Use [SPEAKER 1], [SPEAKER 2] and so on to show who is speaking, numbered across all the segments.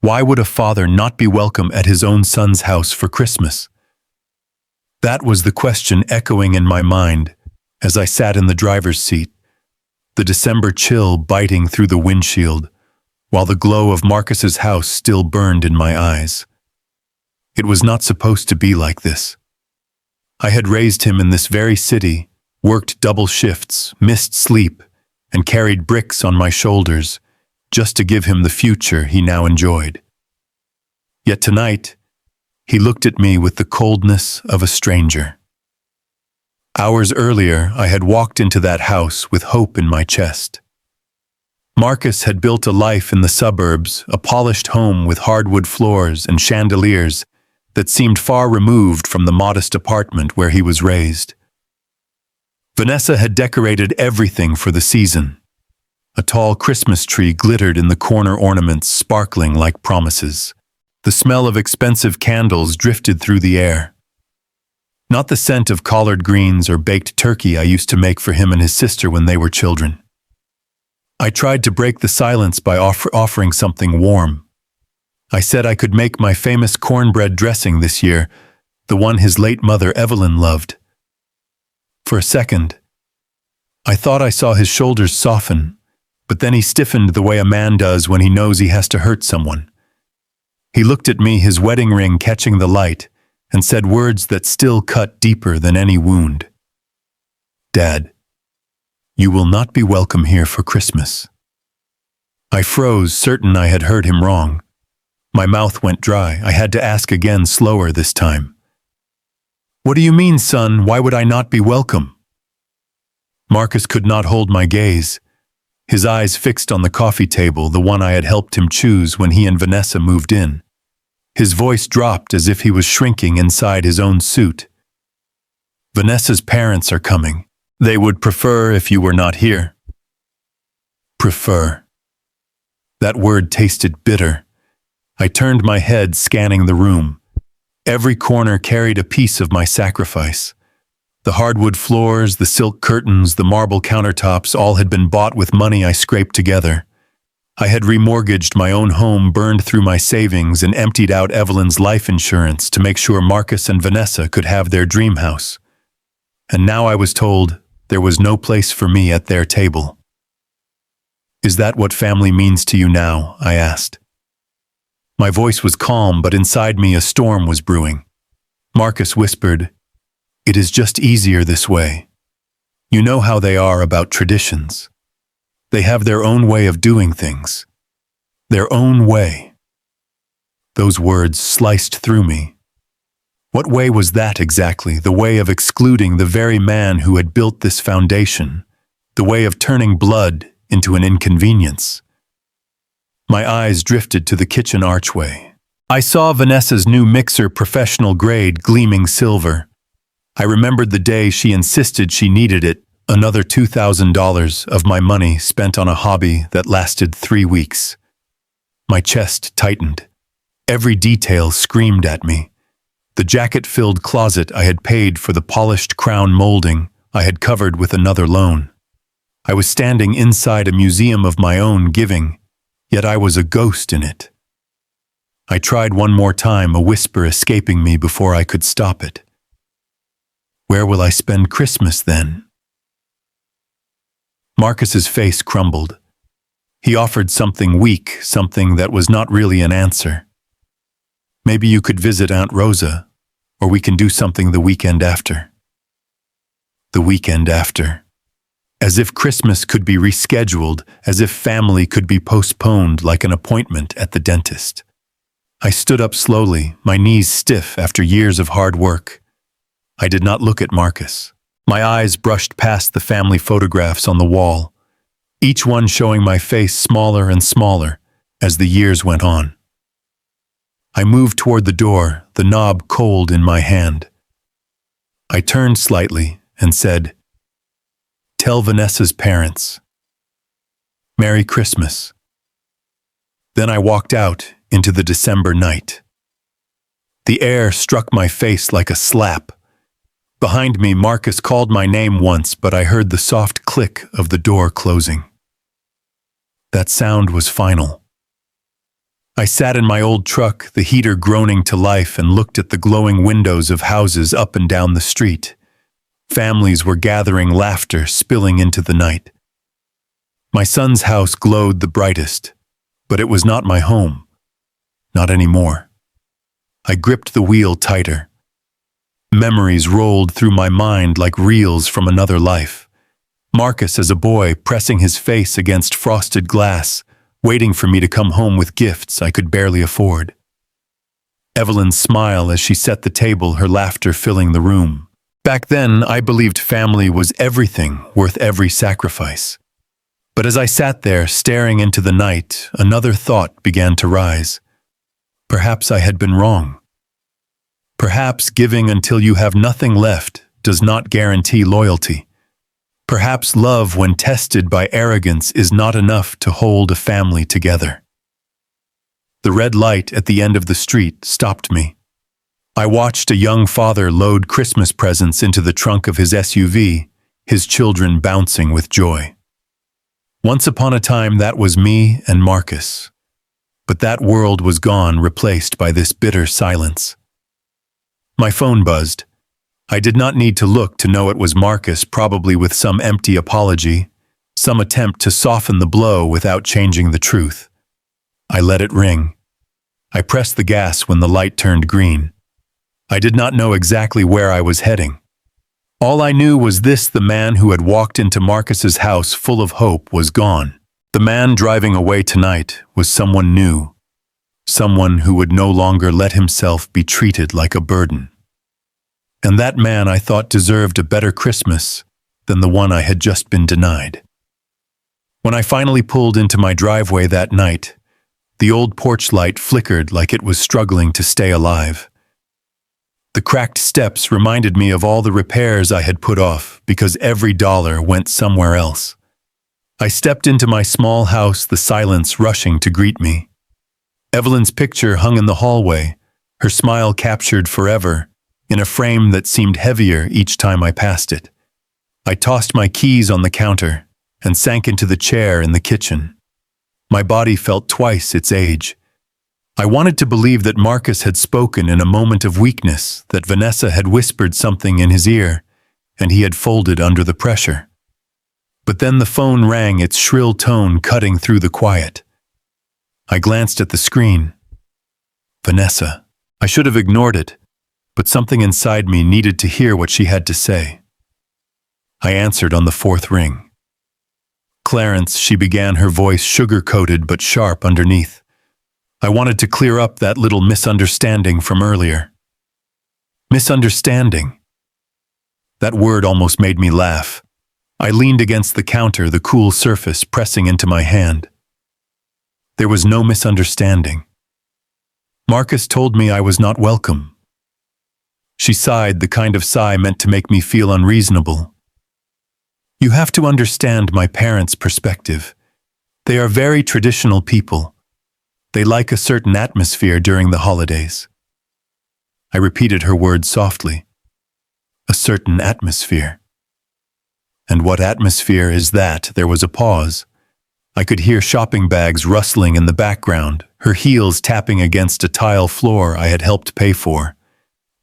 [SPEAKER 1] Why would a father not be welcome at his own son's house for Christmas? That was the question echoing in my mind as I sat in the driver's seat, the December chill biting through the windshield, while the glow of Marcus's house still burned in my eyes. It was not supposed to be like this. I had raised him in this very city, worked double shifts, missed sleep, and carried bricks on my shoulders just to give him the future he now enjoyed. Yet tonight, he looked at me with the coldness of a stranger. Hours earlier, I had walked into that house with hope in my chest. Marcus had built a life in the suburbs, a polished home with hardwood floors and chandeliers that seemed far removed from the modest apartment where he was raised. Vanessa had decorated everything for the season. A tall Christmas tree glittered in the corner ornaments, sparkling like promises. The smell of expensive candles drifted through the air. Not the scent of collard greens or baked turkey I used to make for him and his sister when they were children. I tried to break the silence by offering something warm. I said I could make my famous cornbread dressing this year, the one his late mother Evelyn loved. For a second, I thought I saw his shoulders soften, but then he stiffened the way a man does when he knows he has to hurt someone. He looked at me, his wedding ring catching the light, and said words that still cut deeper than any wound. "Dad, you will not be welcome here for Christmas." I froze, certain I had heard him wrong. My mouth went dry. I had to ask again, slower this time. "What do you mean, son? Why would I not be welcome?" Marcus could not hold my gaze, his eyes fixed on the coffee table, the one I had helped him choose when he and Vanessa moved in. His voice dropped as if he was shrinking inside his own suit. "Vanessa's parents are coming. They would prefer if you were not here." Prefer. That word tasted bitter. I turned my head, scanning the room. Every corner carried a piece of my sacrifice. The hardwood floors, the silk curtains, the marble countertops, all had been bought with money I scraped together. I had remortgaged my own home, burned through my savings, and emptied out Evelyn's life insurance to make sure Marcus and Vanessa could have their dream house. And now I was told there was no place for me at their table. "Is that what family means to you now?" I asked. My voice was calm, but inside me a storm was brewing. Marcus whispered, "It is just easier this way. You know how they are about traditions. They have their own way of doing things. Their own way." Those words sliced through me. What way was that exactly? The way of excluding the very man who had built this foundation, the way of turning blood into an inconvenience. My eyes drifted to the kitchen archway. I saw Vanessa's new mixer, professional grade, gleaming silver. I remembered the day she insisted she needed it, another $2,000 of my money spent on a hobby that lasted 3 weeks. My chest tightened. Every detail screamed at me. The jacket-filled closet I had paid for, the polished crown molding I had covered with another loan. I was standing inside a museum of my own giving, yet I was a ghost in it. I tried one more time, a whisper escaping me before I could stop it. "Where will I spend Christmas then?" Marcus's face crumbled. He offered something weak, something that was not really an answer. "Maybe you could visit Aunt Rosa, or we can do something the weekend after." The weekend after. As if Christmas could be rescheduled, as if family could be postponed like an appointment at the dentist. I stood up slowly, my knees stiff after years of hard work. I did not look at Marcus. My eyes brushed past the family photographs on the wall, each one showing my face smaller and smaller as the years went on. I moved toward the door, the knob cold in my hand. I turned slightly and said, "Tell Vanessa's parents. Merry Christmas." Then I walked out into the December night. The air struck my face like a slap. Behind me, Marcus called my name once, but I heard the soft click of the door closing. That sound was final. I sat in my old truck, the heater groaning to life, and looked at the glowing windows of houses up and down the street. Families were gathering, laughter spilling into the night. My son's house glowed the brightest, but it was not my home. Not anymore. I gripped the wheel tighter. Memories rolled through my mind like reels from another life. Marcus as a boy, pressing his face against frosted glass, waiting for me to come home with gifts I could barely afford. Evelyn's smile as she set the table, her laughter filling the room. Back then, I believed family was everything, worth every sacrifice. But as I sat there, staring into the night, another thought began to rise. Perhaps I had been wrong. Perhaps giving until you have nothing left does not guarantee loyalty. Perhaps love, when tested by arrogance, is not enough to hold a family together. The red light at the end of the street stopped me. I watched a young father load Christmas presents into the trunk of his SUV, his children bouncing with joy. Once upon a time, that was me and Marcus. But that world was gone, replaced by this bitter silence. My phone buzzed. I did not need to look to know it was Marcus, probably with some empty apology, some attempt to soften the blow without changing the truth. I let it ring. I pressed the gas when the light turned green. I did not know exactly where I was heading. All I knew was this: the man who had walked into Marcus's house full of hope was gone. The man driving away tonight was someone new, someone who would no longer let himself be treated like a burden. And that man, I thought, deserved a better Christmas than the one I had just been denied. When I finally pulled into my driveway that night, the old porch light flickered like it was struggling to stay alive. The cracked steps reminded me of all the repairs I had put off because every dollar went somewhere else. I stepped into my small house, the silence rushing to greet me. Evelyn's picture hung in the hallway, her smile captured forever, in a frame that seemed heavier each time I passed it. I tossed my keys on the counter and sank into the chair in the kitchen. My body felt twice its age. I wanted to believe that Marcus had spoken in a moment of weakness, that Vanessa had whispered something in his ear, and he had folded under the pressure. But then the phone rang, its shrill tone cutting through the quiet. I glanced at the screen. Vanessa. I should have ignored it, but something inside me needed to hear what she had to say. I answered on the fourth ring. Clarence, she began, her voice sugar-coated but sharp underneath. I wanted to clear up that little misunderstanding from earlier. Misunderstanding. That word almost made me laugh. I leaned against the counter, the cool surface pressing into my hand. There was no misunderstanding. Marcus told me I was not welcome. She sighed, the kind of sigh meant to make me feel unreasonable. You have to understand my parents' perspective. They are very traditional people. They like a certain atmosphere during the holidays. I repeated her words softly. A certain atmosphere. And what atmosphere is that? There was a pause. I could hear shopping bags rustling in the background, her heels tapping against a tile floor I had helped pay for.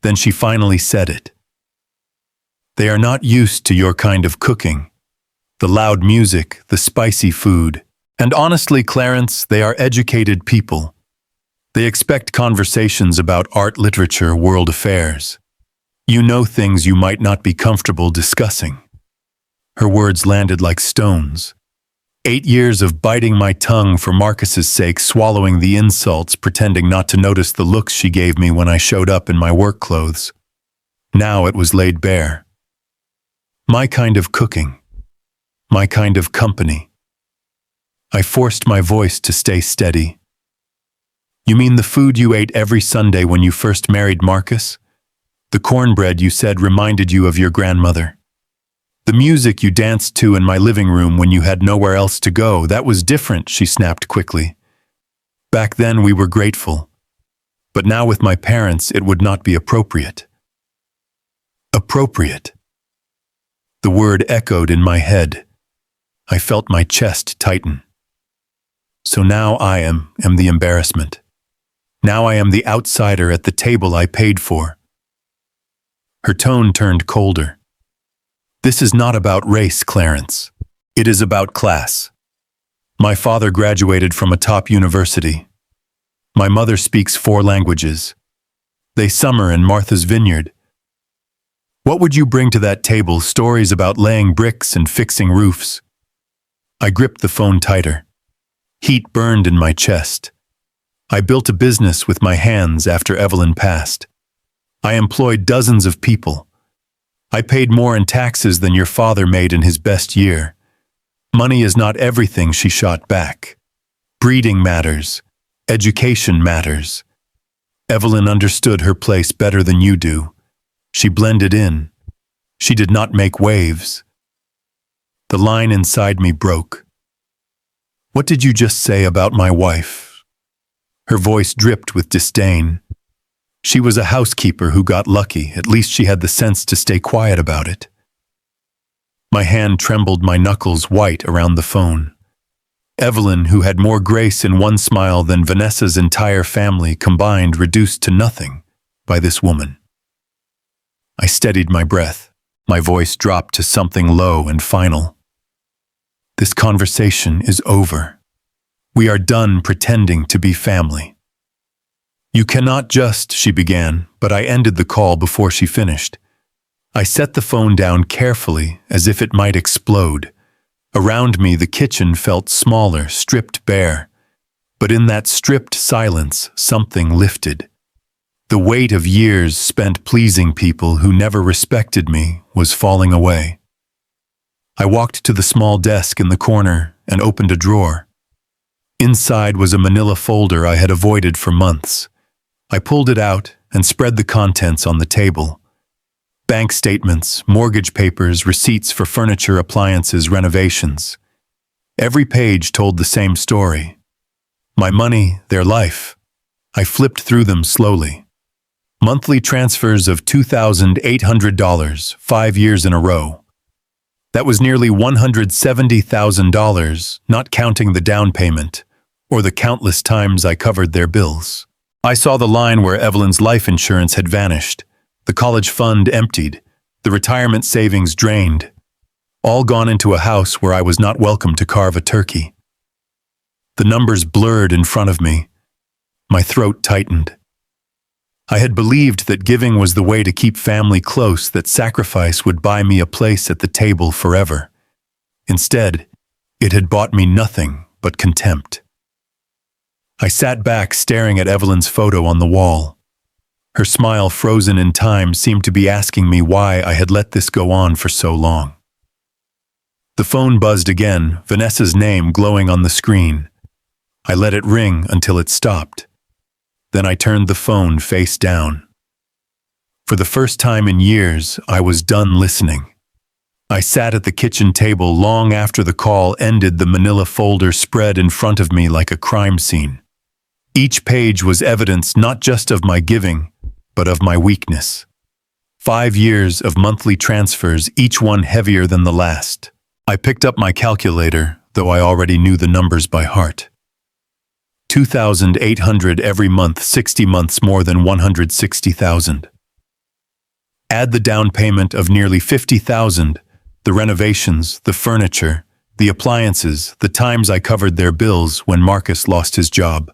[SPEAKER 1] Then she finally said it. They are not used to your kind of cooking. The loud music, the spicy food. And honestly, Clarence, they are educated people. They expect conversations about art, literature, world affairs. You know things you might not be comfortable discussing. Her words landed like stones. 8 years of biting my tongue for Marcus's sake, swallowing the insults, pretending not to notice the looks she gave me when I showed up in my work clothes. Now it was laid bare. My kind of cooking. My kind of company. I forced my voice to stay steady. You mean the food you ate every Sunday when you first married Marcus? The cornbread you said reminded you of your grandmother. The music you danced to in my living room when you had nowhere else to go, that was different, she snapped quickly. Back then we were grateful. But now with my parents it would not be appropriate. Appropriate. The word echoed in my head. I felt my chest tighten. So now I am the embarrassment. Now I am the outsider at the table I paid for. Her tone turned colder. This is not about race, Clarence. It is about class. My father graduated from a top university. My mother speaks 4 languages. They summer in Martha's Vineyard. What would you bring to that table? Stories about laying bricks and fixing roofs? I gripped the phone tighter. Heat burned in my chest. I built a business with my hands after Evelyn passed. I employed dozens of people. I paid more in taxes than your father made in his best year. Money is not everything, she shot back. Breeding matters. Education matters. Evelyn understood her place better than you do. She blended in. She did not make waves. The line inside me broke. What did you just say about my wife? Her voice dripped with disdain. She was a housekeeper who got lucky. At least she had the sense to stay quiet about it. My hand trembled, my knuckles white around the phone. Evelyn, who had more grace in one smile than Vanessa's entire family combined, reduced to nothing by this woman. I steadied my breath. My voice dropped to something low and final. This conversation is over. We are done pretending to be family. You cannot just, she began, but I ended the call before she finished. I set the phone down carefully, as if it might explode. Around me, the kitchen felt smaller, stripped bare. But in that stripped silence, something lifted. The weight of years spent pleasing people who never respected me was falling away. I walked to the small desk in the corner and opened a drawer. Inside was a manila folder I had avoided for months. I pulled it out and spread the contents on the table. Bank statements, mortgage papers, receipts for furniture, appliances, renovations. Every page told the same story. My money, their life. I flipped through them slowly. Monthly transfers of $2,800, 5 years in a row. That was nearly $170,000, not counting the down payment, or the countless times I covered their bills. I saw the line where Evelyn's life insurance had vanished, the college fund emptied, the retirement savings drained, all gone into a house where I was not welcome to carve a turkey. The numbers blurred in front of me. My throat tightened. I had believed that giving was the way to keep family close, that sacrifice would buy me a place at the table forever. Instead, it had bought me nothing but contempt. I sat back staring at Evelyn's photo on the wall. Her smile, frozen in time, seemed to be asking me why I had let this go on for so long. The phone buzzed again, Vanessa's name glowing on the screen. I let it ring until it stopped. Then I turned the phone face down. For the first time in years, I was done listening. I sat at the kitchen table long after the call ended, the manila folder spread in front of me like a crime scene. Each page was evidence not just of my giving, but of my weakness. 5 years of monthly transfers, each one heavier than the last. I picked up my calculator, though I already knew the numbers by heart. $2,800 every month, 60 months, more than $160,000. Add the down payment of nearly $50,000, the renovations, the furniture, the appliances, the times I covered their bills when Marcus lost his job.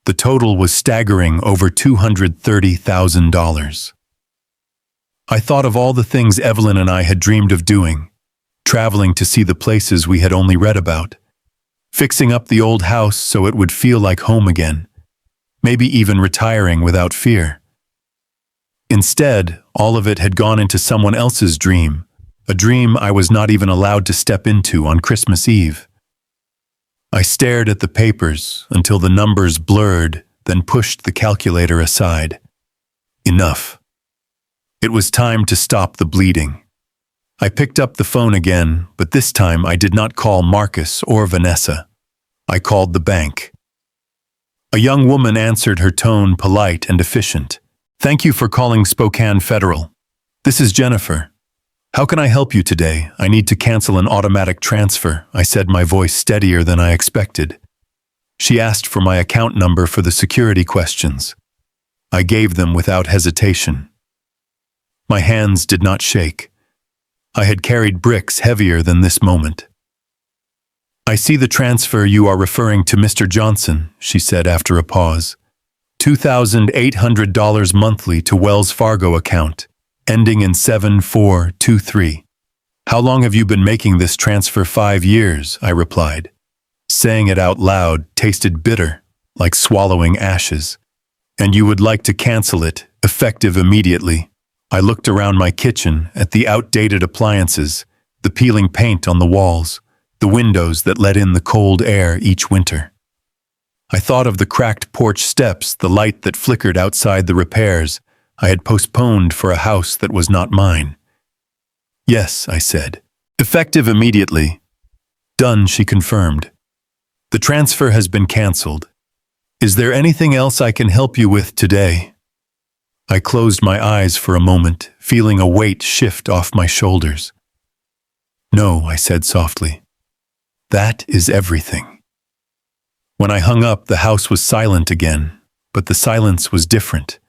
[SPEAKER 1] The total was staggering, over $230,000. I thought of all the things Evelyn and I had dreamed of doing, traveling to see the places we had only read about, fixing up the old house so it would feel like home again, maybe even retiring without fear. Instead, all of it had gone into someone else's dream, a dream I was not even allowed to step into on Christmas Eve. I stared at the papers until the numbers blurred, then pushed the calculator aside. Enough. It was time to stop the bleeding. I picked up the phone again, but this time I did not call Marcus or Vanessa. I called the bank. A young woman answered, her tone polite and efficient. "Thank you for calling Spokane Federal. This is Jennifer. "How can I help you today? I need to cancel an automatic transfer," I said, my voice steadier than I expected. She asked for my account number for the security questions. I gave them without hesitation. My hands did not shake. I had carried bricks heavier than this moment. "I see the transfer you are referring to, Mr. Johnson," she said after a pause. $2,800 monthly to Wells Fargo account, ending in 7423. "How long have you been making this transfer?" "5 years, I replied. Saying it out loud tasted bitter, like swallowing ashes. "And you would like to cancel it, effective immediately." I looked around my kitchen at the outdated appliances, the peeling paint on the walls, the windows that let in the cold air each winter. I thought of the cracked porch steps, the light that flickered outside the repairs I had postponed for a house that was not mine. "Yes," I said. "Effective immediately." "Done," she confirmed. "The transfer has been canceled. Is there anything else I can help you with today?" I closed my eyes for a moment, feeling a weight shift off my shoulders. "No," I said softly. "That is everything." When I hung up, the house was silent again, but the silence was different.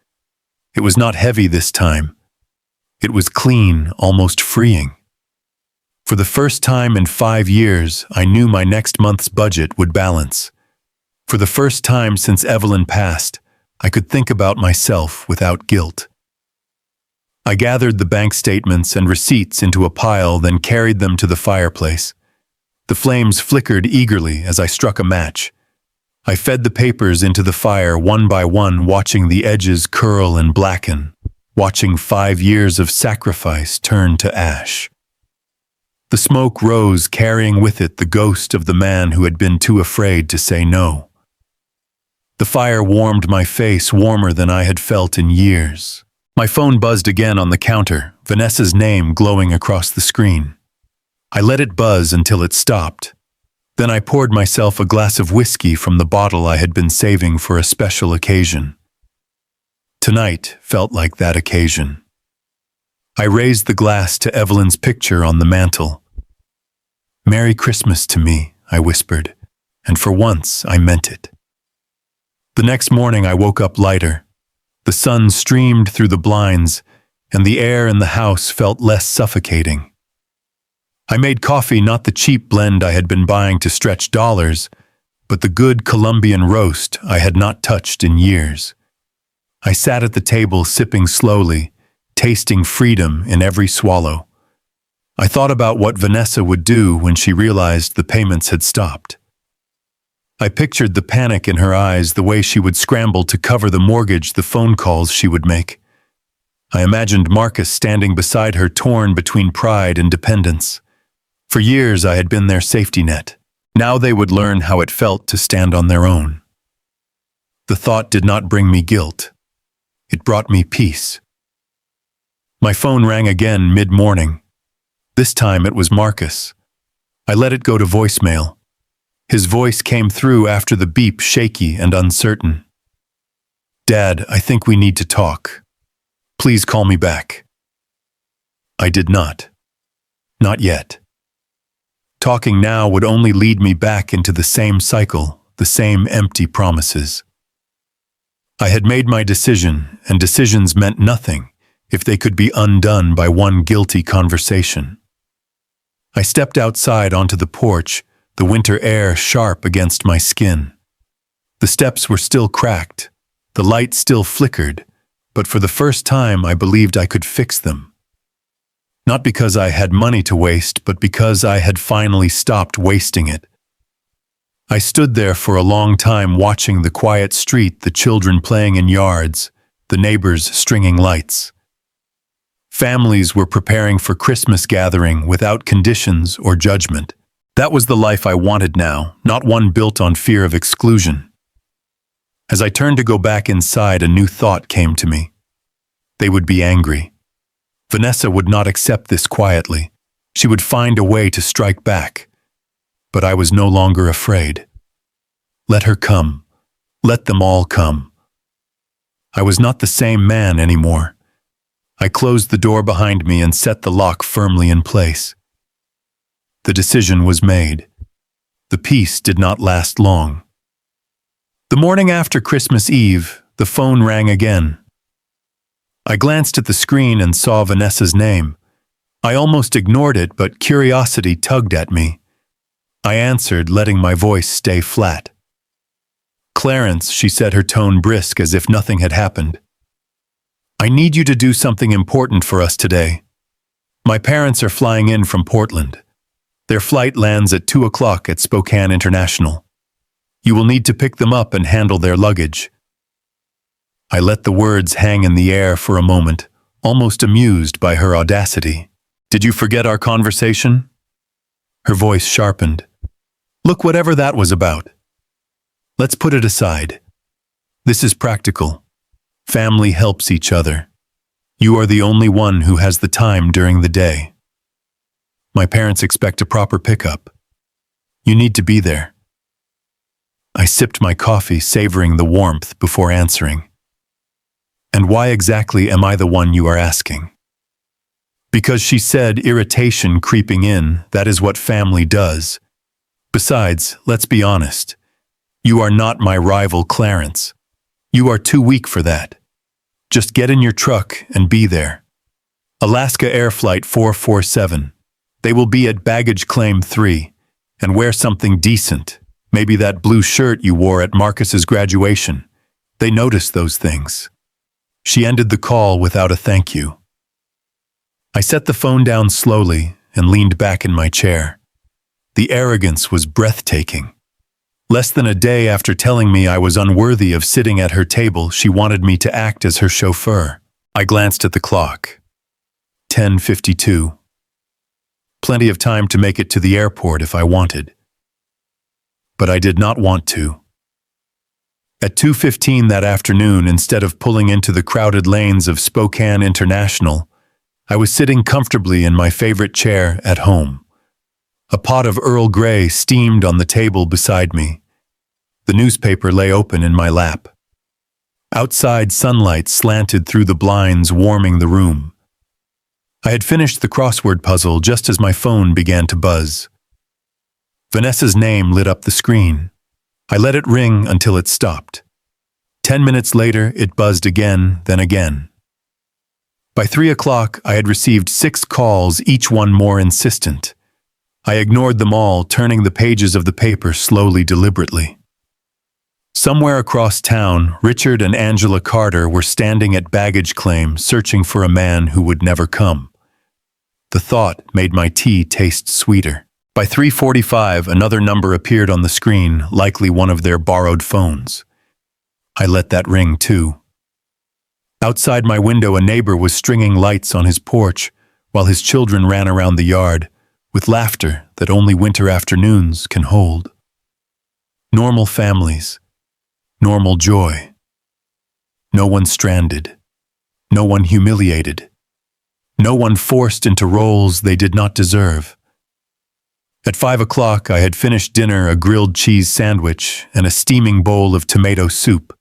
[SPEAKER 1] It was not heavy this time. It was clean, almost freeing. For the first time in 5 years, I knew my next month's budget would balance. For the first time since Evelyn passed, I could think about myself without guilt. I gathered the bank statements and receipts into a pile, then carried them to the fireplace. The flames flickered eagerly as I struck a match. I fed the papers into the fire one by one, watching the edges curl and blacken, watching 5 years of sacrifice turn to ash. The smoke rose, carrying with it the ghost of the man who had been too afraid to say no. The fire warmed my face, warmer than I had felt in years. My phone buzzed again on the counter, Vanessa's name glowing across the screen. I let it buzz until it stopped. Then I poured myself a glass of whiskey from the bottle I had been saving for a special occasion. Tonight felt like that occasion. I raised the glass to Evelyn's picture on the mantel. "Merry Christmas to me," I whispered, and for once I meant it. The next morning I woke up lighter. The sun streamed through the blinds, and the air in the house felt less suffocating. I made coffee, not the cheap blend I had been buying to stretch dollars, but the good Colombian roast I had not touched in years. I sat at the table, sipping slowly, tasting freedom in every swallow. I thought about what Vanessa would do when she realized the payments had stopped. I pictured the panic in her eyes, the way she would scramble to cover the mortgage, the phone calls she would make. I imagined Marcus standing beside her, torn between pride and dependence. For years I had been their safety net. Now they would learn how it felt to stand on their own. The thought did not bring me guilt. It brought me peace. My phone rang again mid-morning. This time it was Marcus. I let it go to voicemail. His voice came through after the beep, shaky and uncertain. "Dad, I think we need to talk. Please call me back." I did not. Not yet. Talking now would only lead me back into the same cycle, the same empty promises. I had made my decision, and decisions meant nothing if they could be undone by one guilty conversation. I stepped outside onto the porch, the winter air sharp against my skin. The steps were still cracked, the light still flickered, but for the first time I believed I could fix them. Not because I had money to waste, but because I had finally stopped wasting it. I stood there for a long time, watching the quiet street, the children playing in yards, the neighbors stringing lights. Families were preparing for Christmas gathering without conditions or judgment. That was the life I wanted now, not one built on fear of exclusion. As I turned to go back inside, a new thought came to me. They would be angry. Vanessa would not accept this quietly. She would find a way to strike back. But I was no longer afraid. Let her come. Let them all come. I was not the same man anymore. I closed the door behind me and set the lock firmly in place. The decision was made. The peace did not last long. The morning after Christmas Eve, the phone rang again. I glanced at the screen and saw Vanessa's name. I almost ignored it, but curiosity tugged at me. I answered, letting my voice stay flat. "Clarence," she said, her tone brisk as if nothing had happened. "I need you to do something important for us today. My parents are flying in from Portland. Their flight lands at 2 o'clock at Spokane International. You will need to pick them up and handle their luggage." I let the words hang in the air for a moment, almost amused by her audacity. "Did you forget our conversation?" Her voice sharpened. "Look, whatever that was about. Let's put it aside. This is practical. Family helps each other. You are the only one who has the time during the day. My parents expect a proper pickup. You need to be there." I sipped my coffee, savoring the warmth before answering. "And why exactly am I the one you are asking?" "Because," she said, irritation creeping in, "that is what family does. Besides, let's be honest. You are not my rival, Clarence. You are too weak for that. Just get in your truck and be there. Alaska Air Flight 447. They will be at baggage claim 3. And wear something decent. Maybe that blue shirt you wore at Marcus's graduation. They notice those things." She ended the call without a thank you. I set the phone down slowly and leaned back in my chair. The arrogance was breathtaking. Less than a day after telling me I was unworthy of sitting at her table, she wanted me to act as her chauffeur. I glanced at the clock. 10:52. Plenty of time to make it to the airport if I wanted. But I did not want to. At 2:15 that afternoon, instead of pulling into the crowded lanes of Spokane International, I was sitting comfortably in my favorite chair at home. A pot of Earl Grey steamed on the table beside me. The newspaper lay open in my lap. Outside, sunlight slanted through the blinds, warming the room. I had finished the crossword puzzle just as my phone began to buzz. Vanessa's name lit up the screen. I let it ring until it stopped. 10 minutes later, it buzzed again, then again. By 3 o'clock, I had received 6 calls, each one more insistent. I ignored them all, turning the pages of the paper slowly, deliberately. Somewhere across town, Richard and Angela Carter were standing at baggage claim, searching for a man who would never come. The thought made my tea taste sweeter. By 3:45, another number appeared on the screen, likely one of their borrowed phones. I let that ring too. Outside my window, a neighbor was stringing lights on his porch while his children ran around the yard with laughter that only winter afternoons can hold. Normal families, normal joy. No one stranded, no one humiliated, no one forced into roles they did not deserve. At 5 o'clock, I had finished dinner, a grilled cheese sandwich and a steaming bowl of tomato soup.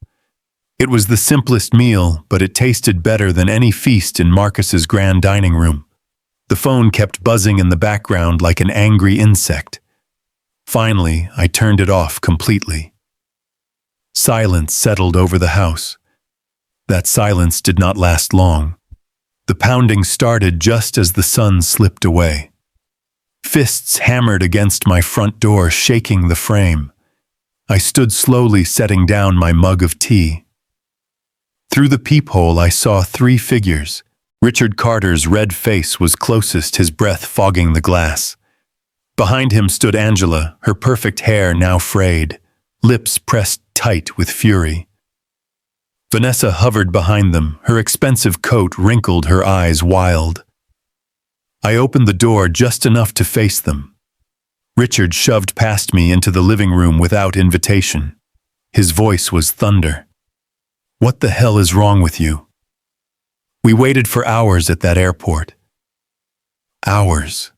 [SPEAKER 1] It was the simplest meal, but it tasted better than any feast in Marcus's grand dining room. The phone kept buzzing in the background like an angry insect. Finally, I turned it off completely. Silence settled over the house. That silence did not last long. The pounding started just as the sun slipped away. Fists hammered against my front door, shaking the frame. I stood slowly, setting down my mug of tea. Through the peephole, I saw 3 figures. Richard Carter's red face was closest, his breath fogging the glass. Behind him stood Angela, her perfect hair now frayed, lips pressed tight with fury. Vanessa hovered behind them, her expensive coat wrinkled, her eyes wild. I opened the door just enough to face them. Richard shoved past me into the living room without invitation. His voice was thunder. "What the hell is wrong with you?" We waited for hours at that airport. Hours.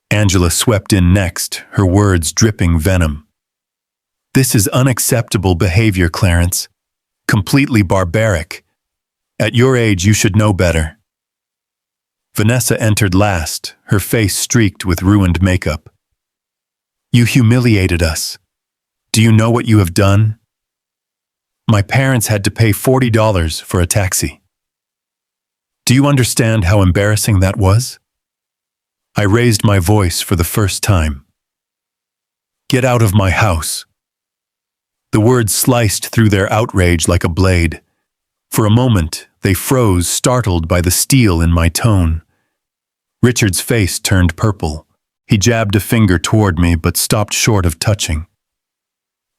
[SPEAKER 1] Angela swept in next, her words dripping venom. "This is unacceptable behavior, Clarence. Completely barbaric. At your age, you should know better. Vanessa entered last, her face streaked with ruined makeup. You humiliated us. Do you know what you have done? My parents had to pay $40 for a taxi. Do you understand how embarrassing that was? I raised my voice for the first time. Get out of my house. The words sliced through their outrage like a blade. For a moment, they froze, startled by the steel in my tone. Richard's face turned purple. He jabbed a finger toward me but stopped short of touching.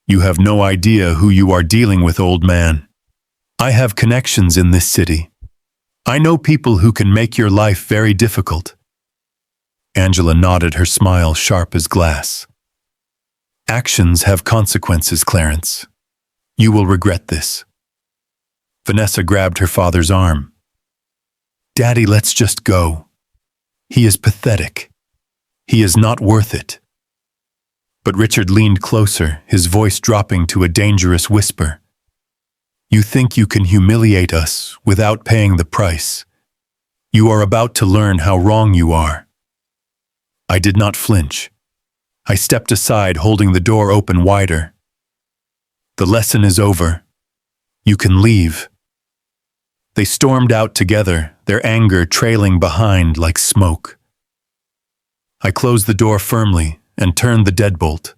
[SPEAKER 1] You have no idea who you are dealing with, old man. I have connections in this city. I know people who can make your life very difficult. Angela nodded, her smile sharp as glass. Actions have consequences, Clarence. You will regret this. Vanessa grabbed her father's arm. Daddy, let's just go. He is pathetic. He is not worth it. But Richard leaned closer, his voice dropping to a dangerous whisper. You think you can humiliate us without paying the price. You are about to learn how wrong you are. I did not flinch. I stepped aside, holding the door open wider. The lesson is over. You can leave. They stormed out together, their anger trailing behind like smoke. I closed the door firmly and turned the deadbolt.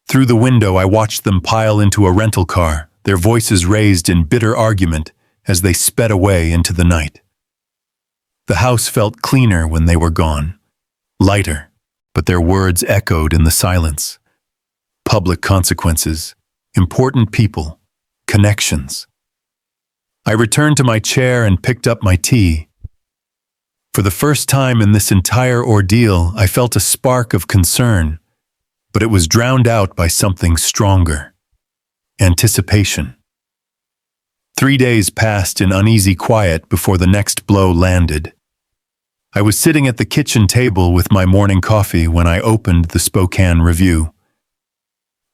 [SPEAKER 1] Through the window, I watched them pile into a rental car, their voices raised in bitter argument as they sped away into the night. The house felt cleaner when they were gone, lighter, but their words echoed in the silence. Public consequences, important people, connections. I returned to my chair and picked up my tea. For the first time in this entire ordeal, I felt a spark of concern, but it was drowned out by something stronger. Anticipation. 3 days passed in uneasy quiet before the next blow landed. I was sitting at the kitchen table with my morning coffee when I opened the Spokane Review.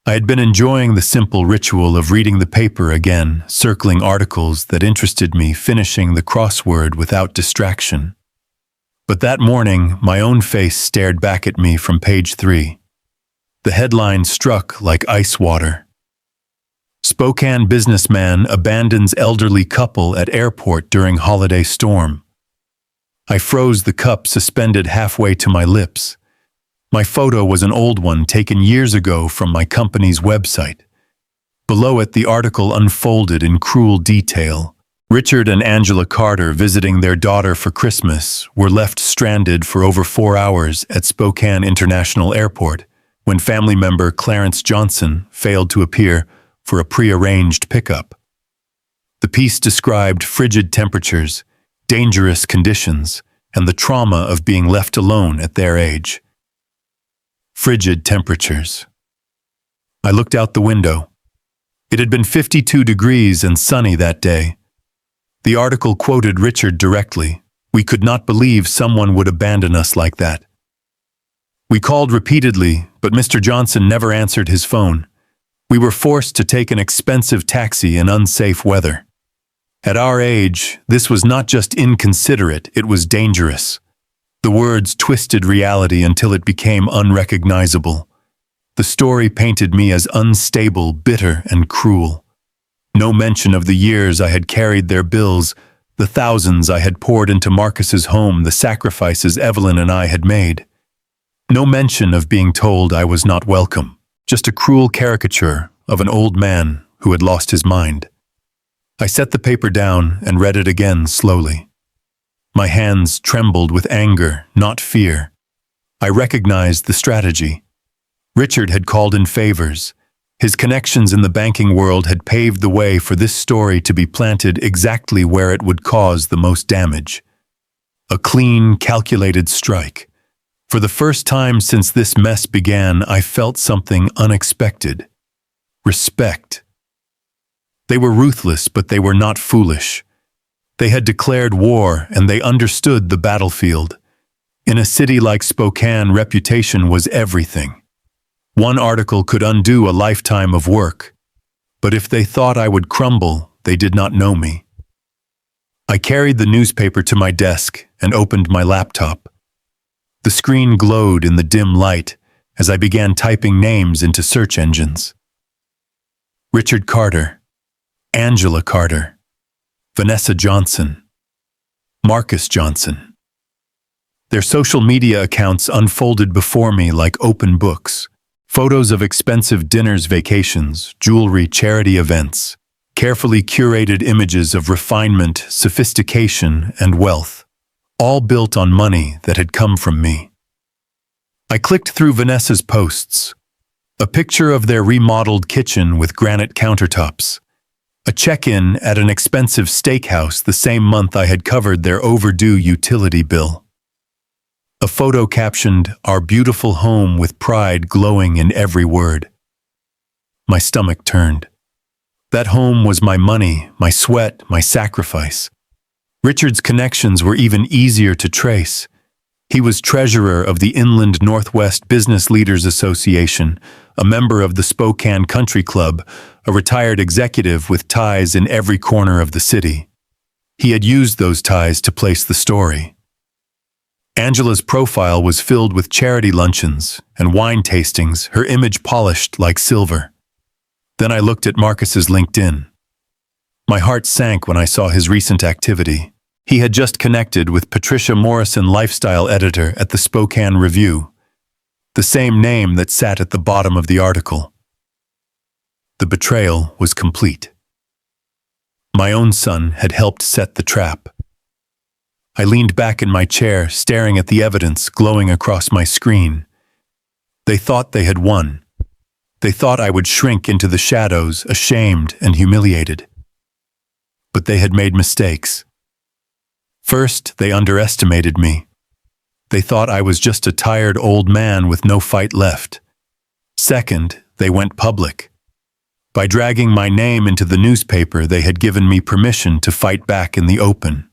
[SPEAKER 1] I had been enjoying the simple ritual of reading the paper again, circling articles that interested me, finishing the crossword without distraction. But that morning, my own face stared back at me from page 3. The headline struck like ice water. Spokane businessman abandons elderly couple at airport during holiday storm. I froze, the cup suspended halfway to my lips. My photo was an old one taken years ago from my company's website. Below it, the article unfolded in cruel detail. Richard and Angela Carter, visiting their daughter for Christmas, were left stranded for over 4 hours at Spokane International Airport when family member Clarence Johnson failed to appear for a prearranged pickup. The piece described frigid temperatures, dangerous conditions, and the trauma of being left alone at their age. Frigid temperatures. I looked out the window. It had been 52 degrees and sunny that day. The article quoted Richard directly. We could not believe someone would abandon us like that. We called repeatedly, but Mr. Johnson never answered his phone. We were forced to take an expensive taxi in unsafe weather. At our age, this was not just inconsiderate, it was dangerous. The words twisted reality until it became unrecognizable. The story painted me as unstable, bitter, and cruel. No mention of the years I had carried their bills, the thousands I had poured into Marcus's home, the sacrifices Evelyn and I had made. No mention of being told I was not welcome, just a cruel caricature of an old man who had lost his mind. I set the paper down and read it again slowly. My hands trembled with anger, not fear. I recognized the strategy. Richard had called in favors. His connections in the banking world had paved the way for this story to be planted exactly where it would cause the most damage. A clean, calculated strike. For the first time since this mess began, I felt something unexpected. Respect. They were ruthless, but they were not foolish. They had declared war, and they understood the battlefield. In a city like Spokane, reputation was everything. One article could undo a lifetime of work. But if they thought I would crumble, they did not know me. I carried the newspaper to my desk and opened my laptop. The screen glowed in the dim light as I began typing names into search engines. Richard Carter, Angela Carter, Vanessa Johnson, Marcus Johnson. Their social media accounts unfolded before me like open books. Photos of expensive dinners, vacations, jewelry, charity events, carefully curated images of refinement, sophistication, and wealth, all built on money that had come from me. I clicked through Vanessa's posts. A picture of their remodeled kitchen with granite countertops. A check-in at an expensive steakhouse the same month I had covered their overdue utility bill. A photo captioned, "Our beautiful home," with pride glowing in every word. My stomach turned. That home was my money, my sweat, my sacrifice. Richard's connections were even easier to trace. He was treasurer of the Inland Northwest Business Leaders Association, a member of the Spokane Country Club, a retired executive with ties in every corner of the city. He had used those ties to place the story. Angela's profile was filled with charity luncheons and wine tastings, her image polished like silver. Then I looked at Marcus's LinkedIn. My heart sank when I saw his recent activity. He had just connected with Patricia Morrison, lifestyle editor at the Spokane Review, the same name that sat at the bottom of the article. The betrayal was complete. My own son had helped set the trap. I leaned back in my chair, staring at the evidence glowing across my screen. They thought they had won. They thought I would shrink into the shadows, ashamed and humiliated. But they had made mistakes. First, they underestimated me. They thought I was just a tired old man with no fight left. Second, they went public. By dragging my name into the newspaper, they had given me permission to fight back in the open.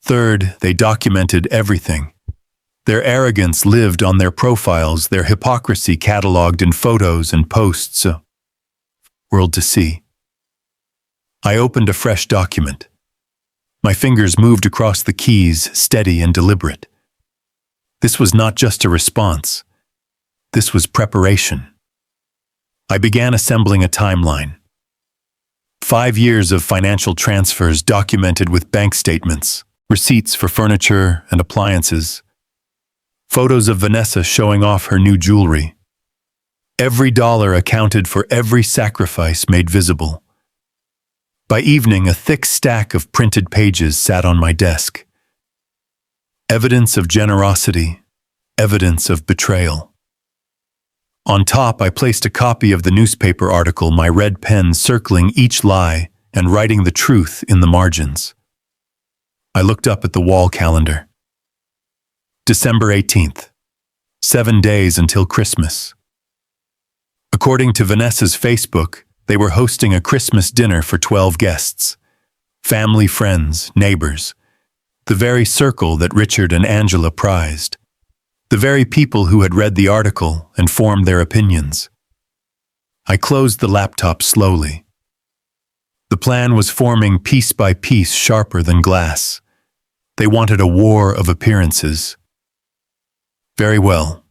[SPEAKER 1] Third, they documented everything. Their arrogance lived on their profiles, their hypocrisy cataloged in photos and posts, a world to see. I opened a fresh document. My fingers moved across the keys, steady and deliberate. This was not just a response. This was preparation. I began assembling a timeline. 5 years of financial transfers documented with bank statements, receipts for furniture and appliances, photos of Vanessa showing off her new jewelry. Every dollar accounted for, every sacrifice made visible. By evening, a thick stack of printed pages sat on my desk. Evidence of generosity, evidence of betrayal. On top, I placed a copy of the newspaper article, my red pen circling each lie and writing the truth in the margins. I looked up at the wall calendar. December 18th. 7 days until Christmas. According to Vanessa's Facebook, they were hosting a Christmas dinner for 12 guests. Family, friends, neighbors. The very circle that Richard and Angela prized. The very people who had read the article and formed their opinions. I closed the laptop slowly. The plan was forming piece by piece, sharper than glass. They wanted a war of appearances. Very well.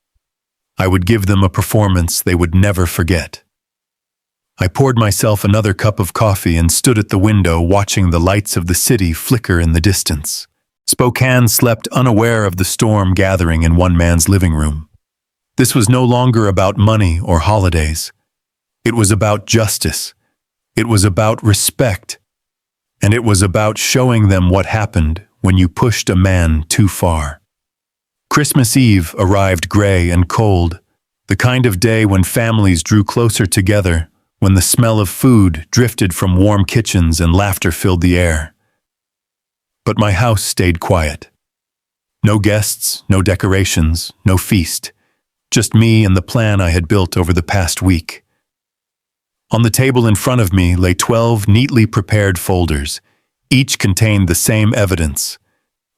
[SPEAKER 1] I would give them a performance they would never forget. I poured myself another cup of coffee and stood at the window watching the lights of the city flicker in the distance. Spokane slept unaware of the storm gathering in one man's living room. This was no longer about money or holidays. It was about justice. It was about respect. And it was about showing them what happened when you pushed a man too far. Christmas Eve arrived gray and cold, the kind of day when families drew closer together, when the smell of food drifted from warm kitchens and laughter filled the air. But my house stayed quiet. No guests, no decorations, no feast. Just me and the plan I had built over the past week. On the table in front of me lay 12 neatly prepared folders. Each contained the same evidence.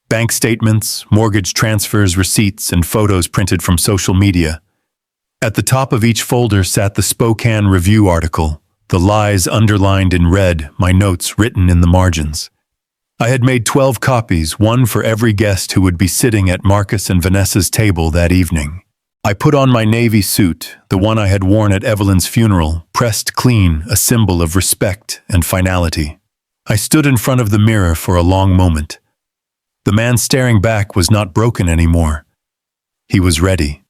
[SPEAKER 1] Bank statements, mortgage transfers, receipts, and photos printed from social media. At the top of each folder sat the Spokane Review article, the lies underlined in red, my notes written in the margins. I had made 12 copies, one for every guest who would be sitting at Marcus and Vanessa's table that evening. I put on my navy suit, the one I had worn at Evelyn's funeral, pressed clean, a symbol of respect and finality. I stood in front of the mirror for a long moment. The man staring back was not broken anymore. He was ready.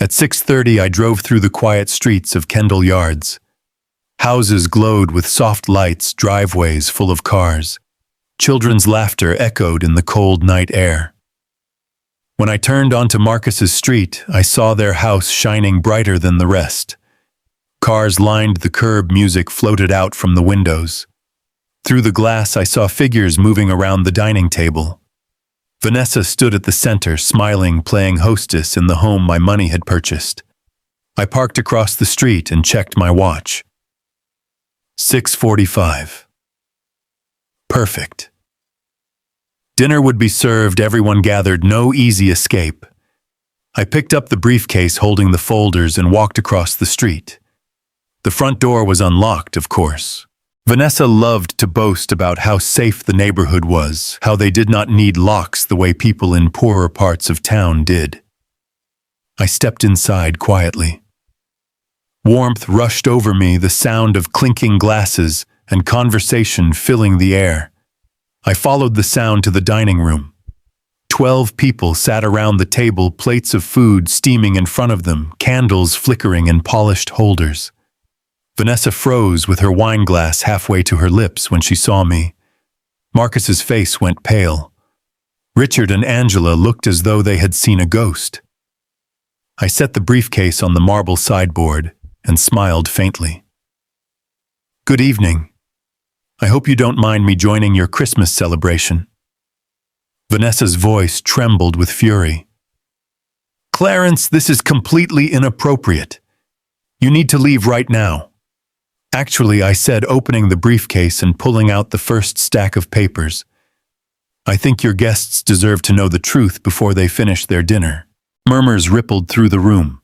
[SPEAKER 1] At 6:30, I drove through the quiet streets of Kendall Yards. Houses glowed with soft lights, driveways full of cars. Children's laughter echoed in the cold night air. When I turned onto Marcus's street, I saw their house shining brighter than the rest. Cars lined the curb, music floated out from the windows. Through the glass, I saw figures moving around the dining table. Vanessa stood at the center, smiling, playing hostess in the home my money had purchased. I parked across the street and checked my watch. 6:45. Perfect. Dinner would be served, everyone gathered, no easy escape. I picked up the briefcase holding the folders and walked across the street. The front door was unlocked, of course. Vanessa loved to boast about how safe the neighborhood was, how they did not need locks the way people in poorer parts of town did. I stepped inside quietly. Warmth rushed over me, the sound of clinking glasses and conversation filling the air. I followed the sound to the dining room. 12 people sat around the table, plates of food steaming in front of them, candles flickering in polished holders. Vanessa froze with her wine glass halfway to her lips when she saw me. Marcus's face went pale. Richard and Angela looked as though they had seen a ghost. I set the briefcase on the marble sideboard and smiled faintly. "Good evening. I hope you don't mind me joining your Christmas celebration." Vanessa's voice trembled with fury. "Clarence, this is completely inappropriate. You need to leave right now." "Actually," I said, opening the briefcase and pulling out the first stack of papers. "I think your guests deserve to know the truth before they finish their dinner." Murmurs rippled through the room.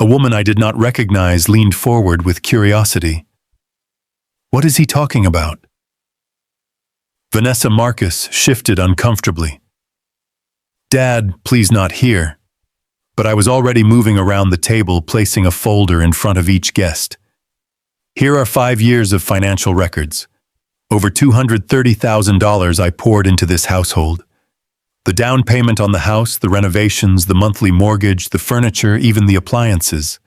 [SPEAKER 1] A woman I did not recognize leaned forward with curiosity. "What is he talking about?" Vanessa Marcus shifted uncomfortably. "Dad, please not here." But I was already moving around the table, placing a folder in front of each guest. "Here are 5 years of financial records. Over $230,000 I poured into this household. The down payment on the house, the renovations, the monthly mortgage, the furniture, even the appliances.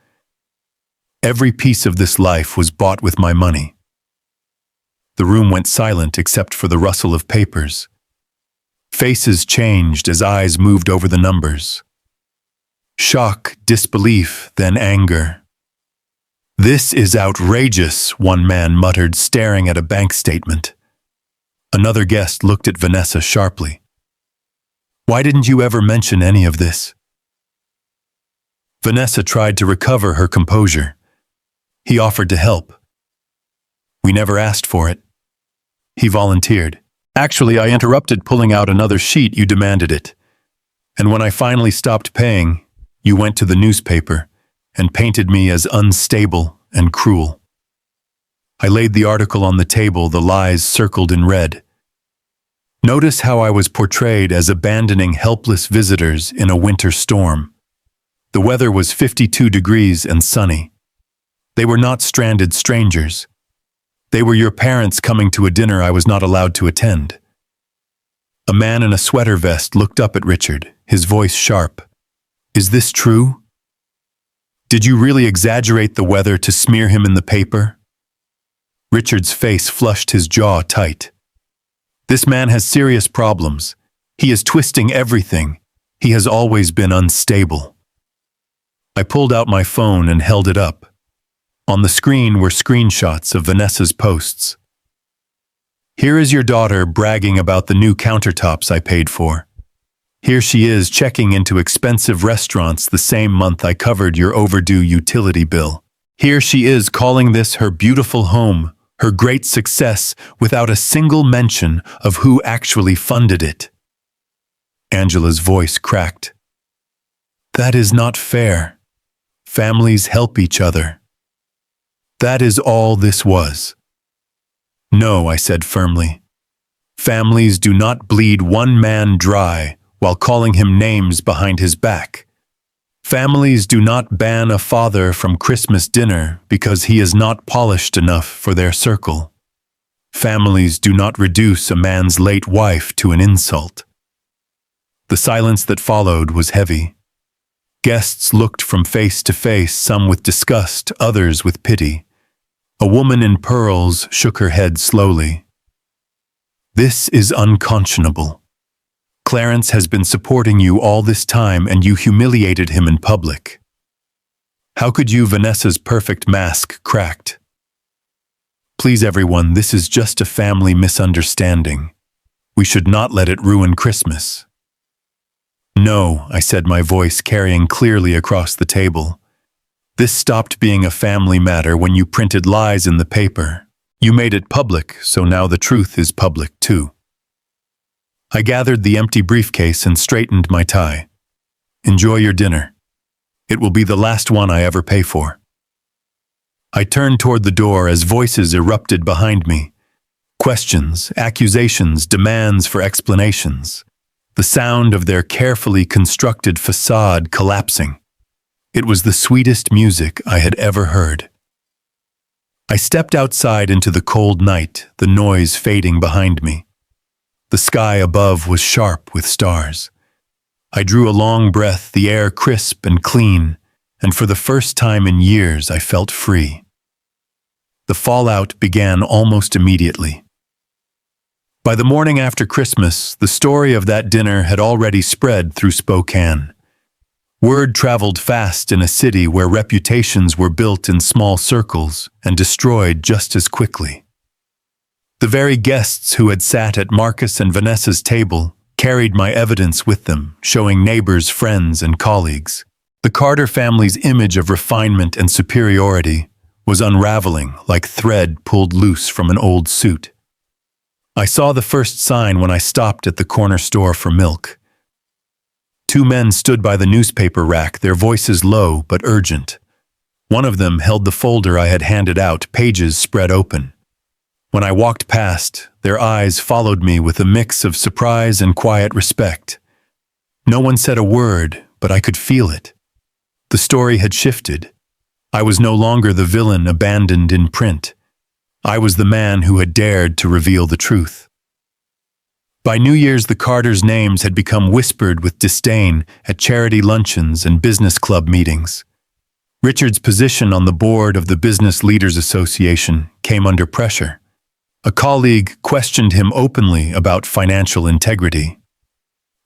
[SPEAKER 1] Every piece of this life was bought with my money." The room went silent except for the rustle of papers. Faces changed as eyes moved over the numbers. Shock, disbelief, then anger. "This is outrageous," one man muttered, staring at a bank statement. Another guest looked at Vanessa sharply. "Why didn't you ever mention any of this?" Vanessa tried to recover her composure. He offered to help. "We never asked for it." He volunteered. "Actually, I interrupted, pulling out another sheet. You demanded it. And when I finally stopped paying, you went to the newspaper and painted me as unstable and cruel." I laid the article on the table, the lies circled in red. "Notice how I was portrayed as abandoning helpless visitors in a winter storm. The weather was 52 degrees and sunny. They were not stranded strangers. They were your parents coming to a dinner I was not allowed to attend." A man in a sweater vest looked up at Richard, his voice sharp. "Is this true? Did you really exaggerate the weather to smear him in the paper?" Richard's face flushed, his jaw tight. "This man has serious problems. He is twisting everything. He has always been unstable." I pulled out my phone and held it up. On the screen were screenshots of Vanessa's posts. "Here is your daughter bragging about the new countertops I paid for. Here she is checking into expensive restaurants the same month I covered your overdue utility bill. Here she is calling this her beautiful home, her great success, without a single mention of who actually funded it." Angela's voice cracked. "That is not fair. Families help each other." That is all this was. "No," I said firmly. Families do not bleed one man dry while calling him names behind his back. Families do not ban a father from Christmas dinner because he is not polished enough for their circle. Families do not reduce a man's late wife to an insult. The silence that followed was heavy. Guests looked from face to face, some with disgust, others with pity. A woman in pearls shook her head slowly. "This is unconscionable. Clarence has been supporting you all this time and you humiliated him in public. How could you?" Vanessa's perfect mask cracked. "Please everyone, this is just a family misunderstanding. We should not let it ruin Christmas." "No," I said, my voice carrying clearly across the table. "This stopped being a family matter when you printed lies in the paper. You made it public, so now the truth is public too." I gathered the empty briefcase and straightened my tie. "Enjoy your dinner. It will be the last one I ever pay for." I turned toward the door as voices erupted behind me. Questions, accusations, demands for explanations. The sound of their carefully constructed facade collapsing. It was the sweetest music I had ever heard. I stepped outside into the cold night, the noise fading behind me. The sky above was sharp with stars. I drew a long breath, the air crisp and clean, and for the first time in years I felt free. The fallout began almost immediately. By the morning after Christmas, the story of that dinner had already spread through Spokane. Word traveled fast in a city where reputations were built in small circles and destroyed just as quickly. The very guests who had sat at Marcus and Vanessa's table carried my evidence with them, showing neighbors, friends, and colleagues. The Carter family's image of refinement and superiority was unraveling like thread pulled loose from an old suit. I saw the first sign when I stopped at the corner store for milk. Two men stood by the newspaper rack, their voices low but urgent. One of them held the folder I had handed out, pages spread open. When I walked past, their eyes followed me with a mix of surprise and quiet respect. No one said a word, but I could feel it. The story had shifted. I was no longer the villain abandoned in print. I was the man who had dared to reveal the truth. By New Year's, the Carters' names had become whispered with disdain at charity luncheons and business club meetings. Richard's position on the board of the Business Leaders Association came under pressure. A colleague questioned him openly about financial integrity.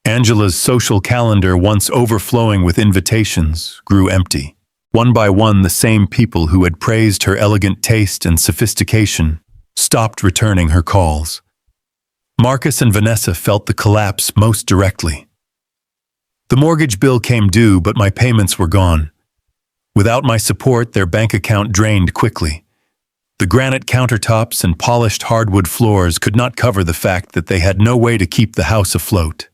[SPEAKER 1] Angela's social calendar, once overflowing with invitations, grew empty. One by one, the same people who had praised her elegant taste and sophistication stopped returning her calls. Marcus and Vanessa felt the collapse most directly. The mortgage bill came due, but my payments were gone. Without my support, their bank account drained quickly. The granite countertops and polished hardwood floors could not cover the fact that they had no way to keep the house afloat.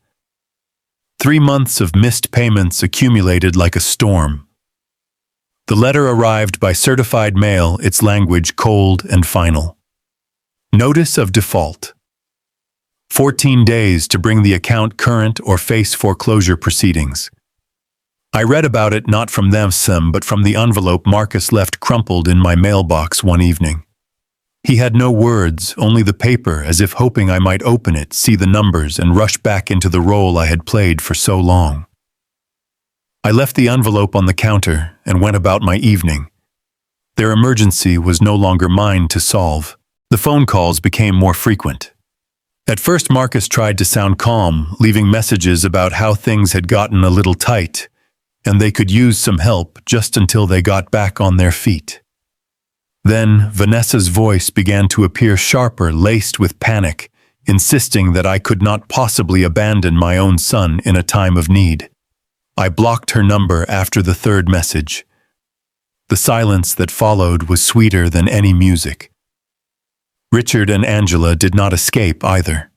[SPEAKER 1] 3 months of missed payments accumulated like a storm. The letter arrived by certified mail, its language cold and final. Notice of default. 14 days to bring the account current or face foreclosure proceedings. I read about it not from them, but from the envelope Marcus left crumpled in my mailbox one evening. He had no words, only the paper, as if hoping I might open it, see the numbers, and rush back into the role I had played for so long. I left the envelope on the counter and went about my evening. Their emergency was no longer mine to solve. The phone calls became more frequent. At first, Marcus tried to sound calm, leaving messages about how things had gotten a little tight, and they could use some help just until they got back on their feet. Then Vanessa's voice began to appear sharper, laced with panic, insisting that I could not possibly abandon my own son in a time of need. I blocked her number after the third message. The silence that followed was sweeter than any music. Richard and Angela did not escape either.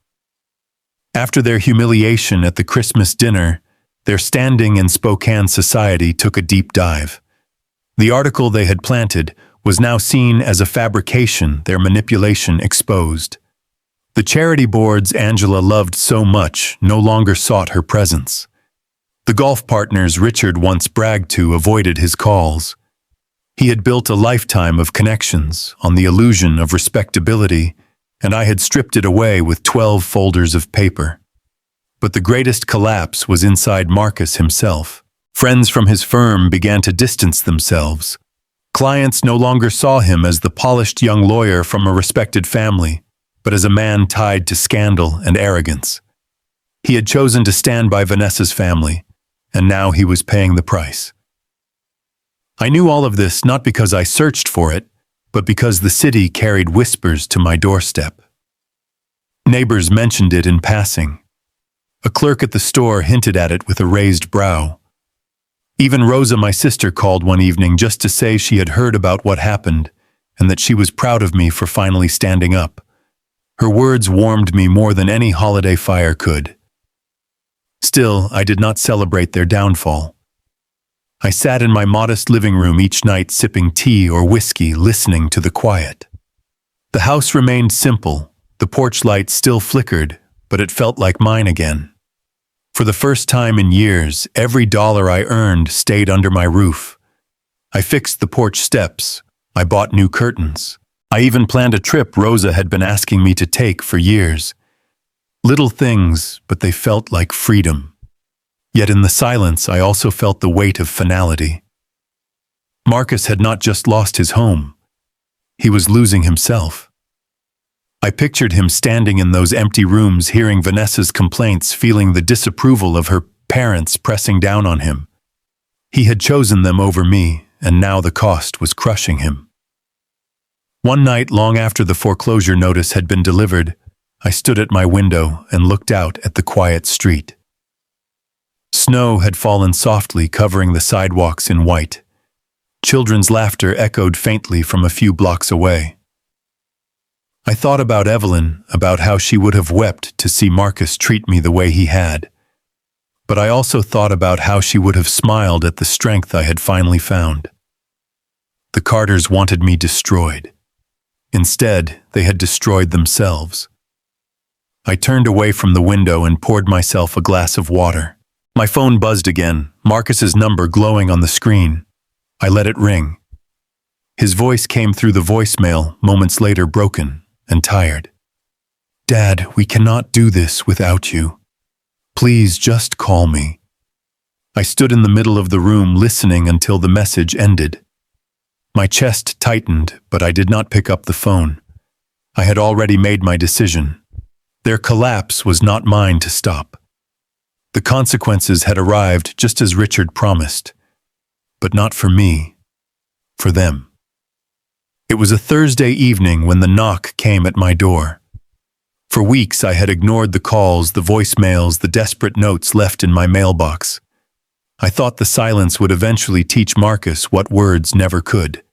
[SPEAKER 1] After their humiliation at the Christmas dinner, their standing in Spokane society took a deep dive. The article they had planted was now seen as a fabrication their manipulation exposed. The charity boards Angela loved so much no longer sought her presence. The golf partners Richard once bragged to avoided his calls. He had built a lifetime of connections on the illusion of respectability, and I had stripped it away with 12 folders of paper. But the greatest collapse was inside Marcus himself. Friends from his firm began to distance themselves. Clients no longer saw him as the polished young lawyer from a respected family, but as a man tied to scandal and arrogance. He had chosen to stand by Vanessa's family, and now he was paying the price. I knew all of this not because I searched for it, but because the city carried whispers to my doorstep. Neighbors mentioned it in passing. A clerk at the store hinted at it with a raised brow. Even Rosa, my sister, called one evening just to say she had heard about what happened and that she was proud of me for finally standing up. Her words warmed me more than any holiday fire could. Still, I did not celebrate their downfall. I sat in my modest living room each night sipping tea or whiskey, listening to the quiet. The house remained simple, the porch light still flickered, but it felt like mine again. For the first time in years, every dollar I earned stayed under my roof. I fixed the porch steps. I bought new curtains. I even planned a trip Rosa had been asking me to take for years. Little things, but they felt like freedom. Yet in the silence, I also felt the weight of finality. Marcus had not just lost his home. He was losing himself. I pictured him standing in those empty rooms, hearing Vanessa's complaints, feeling the disapproval of her parents pressing down on him. He had chosen them over me, and now the cost was crushing him. One night, long after the foreclosure notice had been delivered, I stood at my window and looked out at the quiet street. Snow had fallen softly, covering the sidewalks in white. Children's laughter echoed faintly from a few blocks away. I thought about Evelyn, about how she would have wept to see Marcus treat me the way he had. But I also thought about how she would have smiled at the strength I had finally found. The Carters wanted me destroyed. Instead, they had destroyed themselves. I turned away from the window and poured myself a glass of water. My phone buzzed again, Marcus's number glowing on the screen. I let it ring. His voice came through the voicemail, moments later broken and tired. "Dad, we cannot do this without you. Please just call me." I stood in the middle of the room listening until the message ended. My chest tightened, but I did not pick up the phone. I had already made my decision. Their collapse was not mine to stop. The consequences had arrived just as Richard promised. But not for me. For them. It was a Thursday evening when the knock came at my door. For weeks I had ignored the calls, the voicemails, the desperate notes left in my mailbox. I thought the silence would eventually teach Marcus what words never could.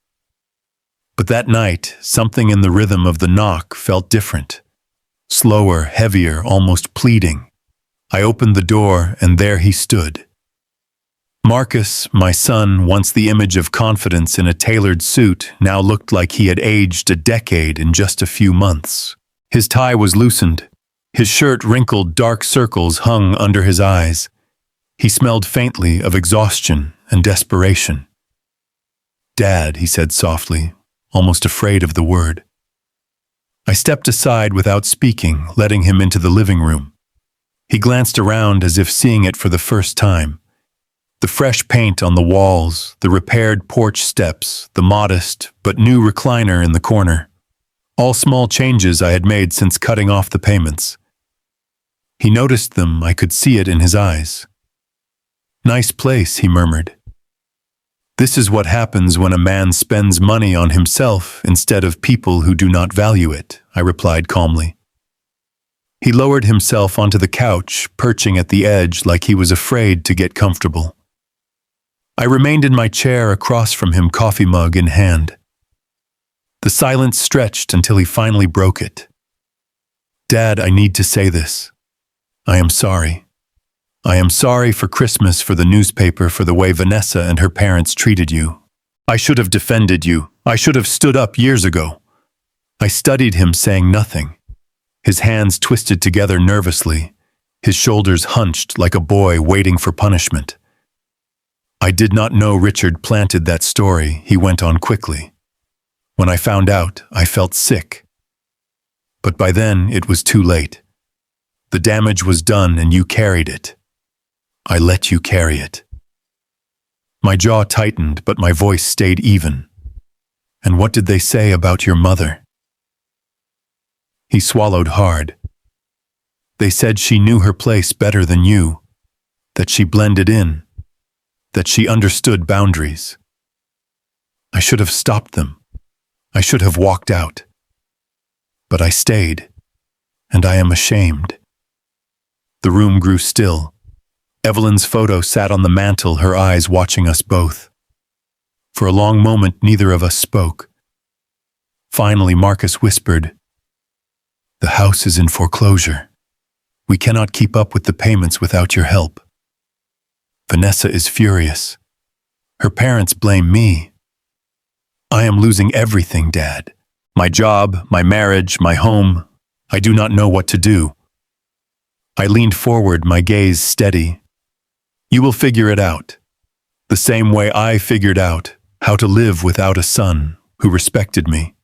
[SPEAKER 1] But that night, something in the rhythm of the knock felt different. Slower, heavier, almost pleading. I opened the door, and there he stood. Marcus, my son, once the image of confidence in a tailored suit, now looked like he had aged a decade in just a few months. His tie was loosened. His shirt wrinkled, dark circles hung under his eyes. He smelled faintly of exhaustion and desperation. "Dad," he said softly, almost afraid of the word. I stepped aside without speaking, letting him into the living room. He glanced around as if seeing it for the first time. The fresh paint on the walls, the repaired porch steps, the modest but new recliner in the corner. All small changes I had made since cutting off the payments. He noticed them, I could see it in his eyes. "Nice place," he murmured. "This is what happens when a man spends money on himself instead of people who do not value it," I replied calmly. He lowered himself onto the couch, perching at the edge like he was afraid to get comfortable. I remained in my chair across from him, coffee mug in hand. The silence stretched until he finally broke it. "Dad, I need to say this. I am sorry. I am sorry for Christmas, for the newspaper, for the way Vanessa and her parents treated you. I should have defended you. I should have stood up years ago." I studied him, saying nothing. his hands twisted together nervously, his shoulders hunched like a boy waiting for punishment. "I did not know Richard planted that story," he went on quickly. "When I found out, I felt sick. But by then, it was too late. The damage was done and you carried it. I let you carry it." My jaw tightened, but my voice stayed even. "And what did they say about your mother?" He swallowed hard. "They said she knew her place better than you, that she blended in, that she understood boundaries. I should have stopped them. I should have walked out. But I stayed, and I am ashamed." The room grew still. Evelyn's photo sat on the mantel, her eyes watching us both. For a long moment, neither of us spoke. Finally, Marcus whispered, "The house is in foreclosure. We cannot keep up with the payments without your help. Vanessa is furious. Her parents blame me. I am losing everything, Dad. My job, my marriage, my home. I do not know what to do." I leaned forward, my gaze steady. "You will figure it out. The same way I figured out how to live without a son who respected me.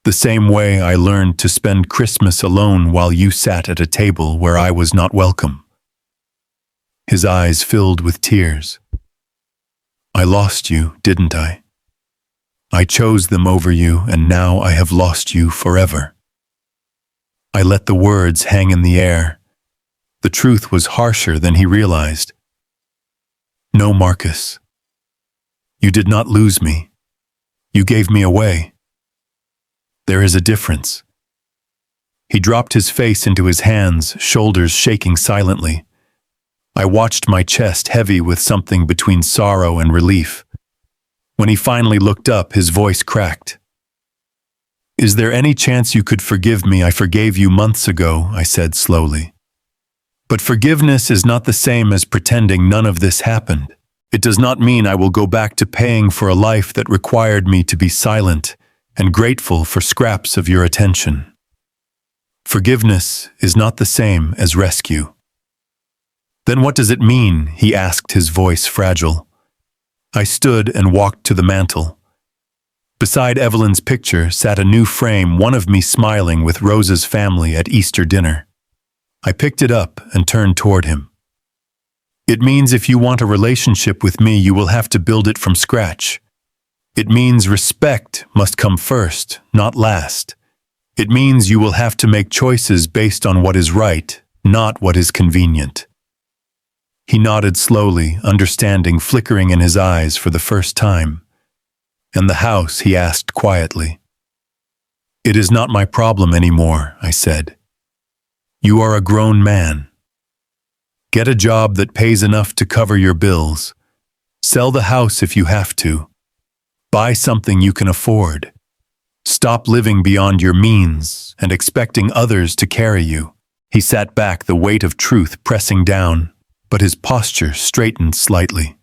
[SPEAKER 1] The same way I learned to spend Christmas alone while you sat at a table where I was not welcome." His eyes filled with tears. "I lost you, didn't I? I chose them over you, and now I have lost you forever." I let the words hang in the air. The truth was harsher than he realized. "No, Marcus. You did not lose me. You gave me away. There is a difference." He dropped his face into his hands, shoulders shaking silently. I watched my chest heavy with something between sorrow and relief. When he finally looked up, his voice cracked. "Is there any chance you could forgive me? I forgave you months ago," I said slowly. "But forgiveness is not the same as pretending none of this happened. It does not mean I will go back to paying for a life that required me to be silent and grateful for scraps of your attention. Forgiveness is not the same as rescue." "Then what does it mean?" he asked, his voice fragile. I stood and walked to the mantel. Beside Evelyn's picture sat a new frame, one of me smiling with Rose's family at Easter dinner. I picked it up and turned toward him. "It means if you want a relationship with me, you will have to build it from scratch. It means respect must come first, not last. It means you will have to make choices based on what is right, not what is convenient." He nodded slowly, understanding flickering in his eyes for the first time. "And the house?" he asked quietly. "It is not my problem anymore," I said. "You are a grown man. Get a job that pays enough to cover your bills. Sell the house if you have to. Buy something you can afford. Stop living beyond your means and expecting others to carry you." He sat back, the weight of truth pressing down, but his posture straightened slightly.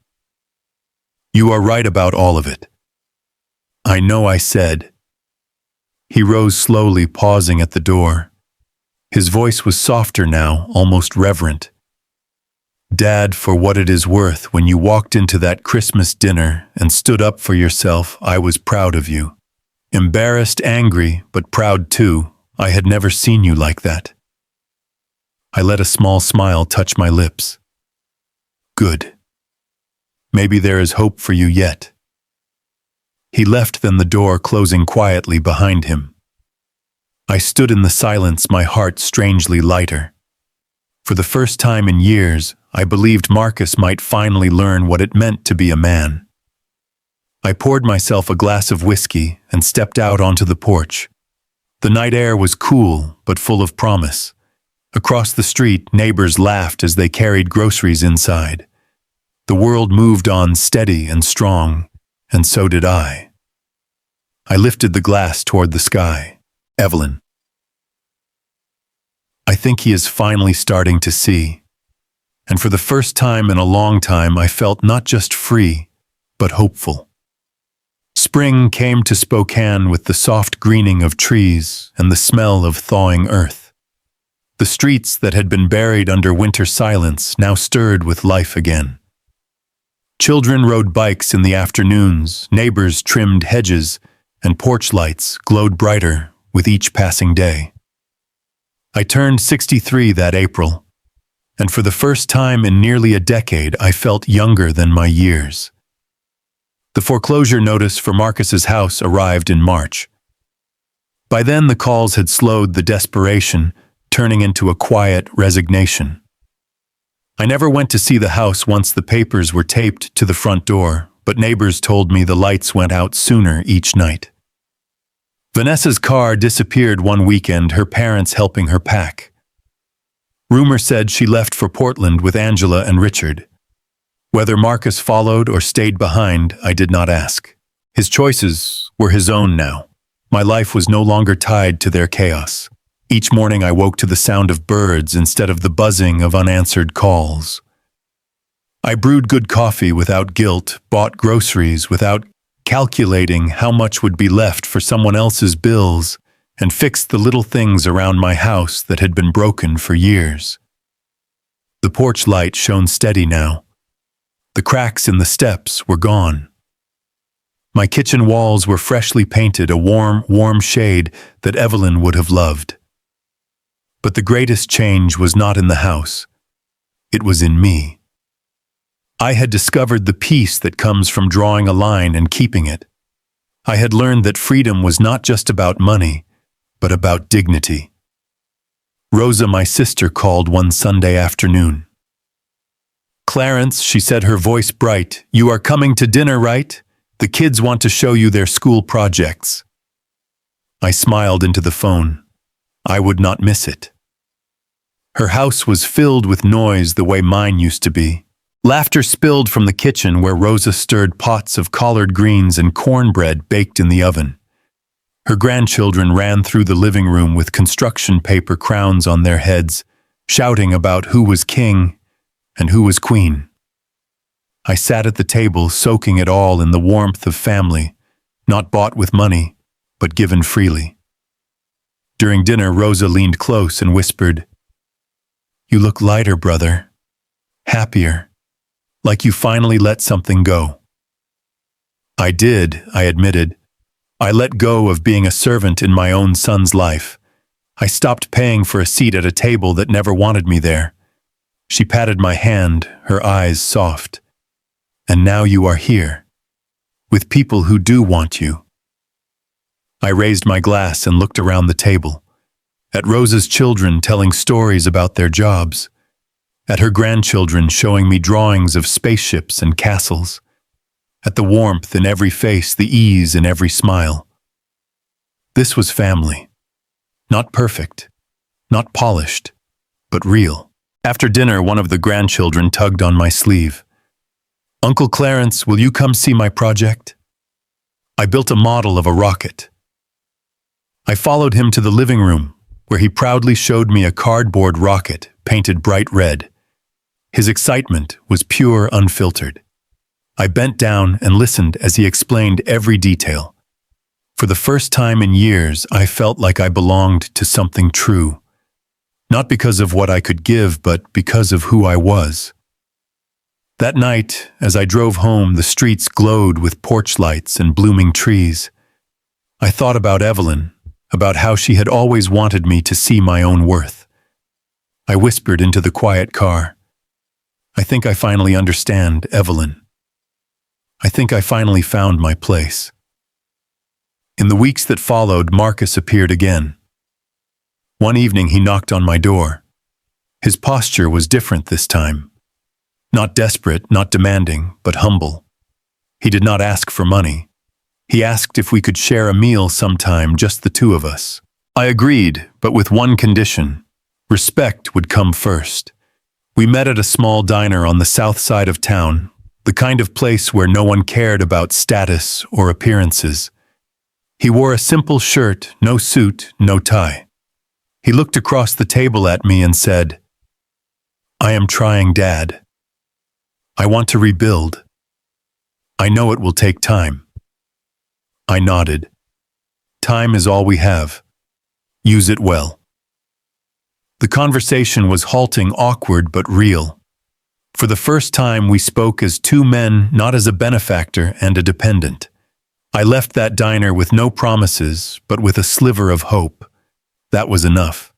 [SPEAKER 1] "You are right about all of it." "I know," I said. He rose slowly, pausing at the door. His voice was softer now, almost reverent. "Dad, for what it is worth, when you walked into that Christmas dinner and stood up for yourself, I was proud of you. Embarrassed, angry, but proud too. I had never seen you like that." I let a small smile touch my lips. "Good. Maybe there is hope for you yet." He left, then the door closing quietly behind him. I stood in the silence, my heart strangely lighter. For the first time in years, I believed Marcus might finally learn what it meant to be a man. I poured myself a glass of whiskey and stepped out onto the porch. The night air was cool, but full of promise. Across the street, neighbors laughed as they carried groceries inside. The world moved on steady and strong, and so did I. I lifted the glass toward the sky. "Evelyn, I think he is finally starting to see." And for the first time in a long time, I felt not just free, but hopeful. Spring came to Spokane with the soft greening of trees and the smell of thawing earth. The streets that had been buried under winter silence now stirred with life again. Children rode bikes in the afternoons, neighbors trimmed hedges, and porch lights glowed brighter with each passing day. I turned 63 that April, and for the first time in nearly a decade, I felt younger than my years. The foreclosure notice for Marcus's house arrived in March. By then, the calls had slowed the desperation, turning into a quiet resignation. I never went to see the house once the papers were taped to the front door, but neighbors told me the lights went out sooner each night. Vanessa's car disappeared one weekend, her parents helping her pack. Rumor said she left for Portland with Angela and Richard. Whether Marcus followed or stayed behind, I did not ask. His choices were his own now. My life was no longer tied to their chaos. Each morning I woke to the sound of birds instead of the buzzing of unanswered calls. I brewed good coffee without guilt, bought groceries without calculating how much would be left for someone else's bills, and fixed the little things around my house that had been broken for years. The porch light shone steady now. The cracks in the steps were gone. My kitchen walls were freshly painted, a warm shade that Evelyn would have loved. But the greatest change was not in the house. It was in me. I had discovered the peace that comes from drawing a line and keeping it. I had learned that freedom was not just about money, but about dignity. Rosa, my sister, called one Sunday afternoon. "Clarence," she said, her voice bright, "you are coming to dinner, right? The kids want to show you their school projects." I smiled into the phone. I would not miss it. Her house was filled with noise the way mine used to be. Laughter spilled from the kitchen where Rosa stirred pots of collard greens and cornbread baked in the oven. Her grandchildren ran through the living room with construction paper crowns on their heads, shouting about who was king and who was queen. I sat at the table, soaking it all in the warmth of family, not bought with money, but given freely. During dinner, Rosa leaned close and whispered, "You look lighter, brother. Happier. Like you finally let something go." I did, I admitted. I let go of being a servant in my own son's life. I stopped paying for a seat at a table that never wanted me there. She patted my hand, her eyes soft. "And now you are here, with people who do want you." I raised my glass and looked around the table, at Rosa's children telling stories about their jobs, at her grandchildren showing me drawings of spaceships and castles, at the warmth in every face, the ease in every smile. This was family. Not perfect, not polished, but real. After dinner, one of the grandchildren tugged on my sleeve. "Uncle Clarence, will you come see my project?" I built a model of a rocket. I followed him to the living room, where he proudly showed me a cardboard rocket painted bright red. His excitement was pure, unfiltered. I bent down and listened as he explained every detail. For the first time in years, I felt like I belonged to something true. Not because of what I could give, but because of who I was. That night, as I drove home, the streets glowed with porch lights and blooming trees. I thought about Evelyn, about how she had always wanted me to see my own worth. I whispered into the quiet car, "I think I finally understand, Evelyn. I think I finally found my place." In the weeks that followed, Marcus appeared again. One evening he knocked on my door. His posture was different this time. Not desperate, not demanding, but humble. He did not ask for money. He asked if we could share a meal sometime, just the two of us. I agreed, but with one condition. Respect would come first. We met at a small diner on the south side of town, the kind of place where no one cared about status or appearances. He wore a simple shirt, no suit, no tie. He looked across the table at me and said, "I am trying, Dad. I want to rebuild. I know it will take time." I nodded. Time is all we have. Use it well. The conversation was halting, awkward, but real. For the first time, we spoke as two men, not as a benefactor and a dependent. I left that diner with no promises, but with a sliver of hope. That was enough.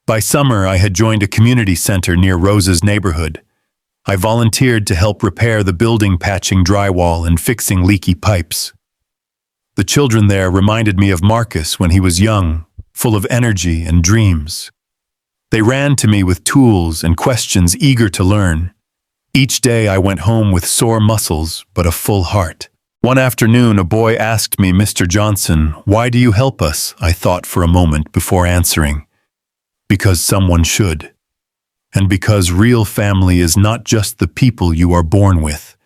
[SPEAKER 1] By summer, I had joined a community center near Rosa's neighborhood. I volunteered to help repair the building, patching drywall and fixing leaky pipes. The children there reminded me of Marcus when he was young, full of energy and dreams. They ran to me with tools and questions, eager to learn. Each day I went home with sore muscles, but a full heart. One afternoon, a boy asked me, "Mr. Johnson, why do you help us?" I thought for a moment before answering. Because someone should. And because real family is not just the people you are born with.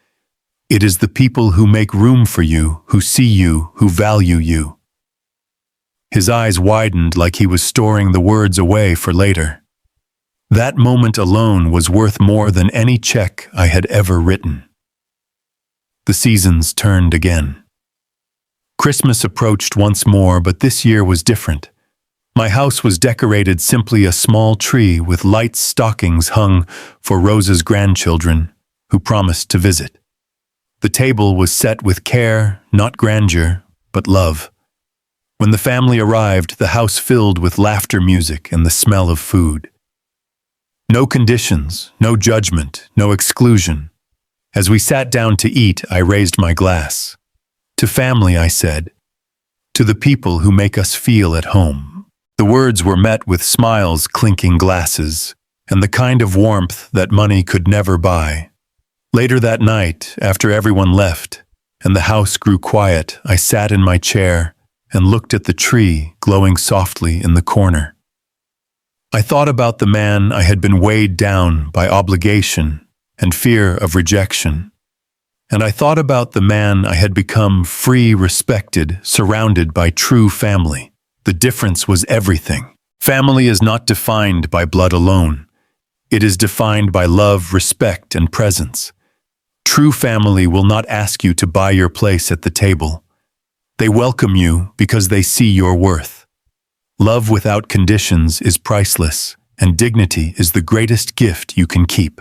[SPEAKER 1] It is the people who make room for you, who see you, who value you. His eyes widened like he was storing the words away for later. That moment alone was worth more than any check I had ever written. The seasons turned again. Christmas approached once more, but this year was different. My house was decorated simply a small tree with light stockings hung for Rosa's grandchildren, who promised to visit. The table was set with care, not grandeur, but love. When the family arrived, the house filled with laughter, music, and the smell of food. No conditions, no judgment, no exclusion. As we sat down to eat, I raised my glass. To family, I said. To the people who make us feel at home. The words were met with smiles, clinking glasses, and the kind of warmth that money could never buy. Later that night, after everyone left, and the house grew quiet, I sat in my chair and looked at the tree glowing softly in the corner. I thought about the man I had been weighed down by obligation and fear of rejection. And I thought about the man I had become, free, respected, surrounded by true family. The difference was everything. Family is not defined by blood alone. It is defined by love, respect, and presence. True family will not ask you to buy your place at the table. They welcome you because they see your worth. Love without conditions is priceless, and dignity is the greatest gift you can keep.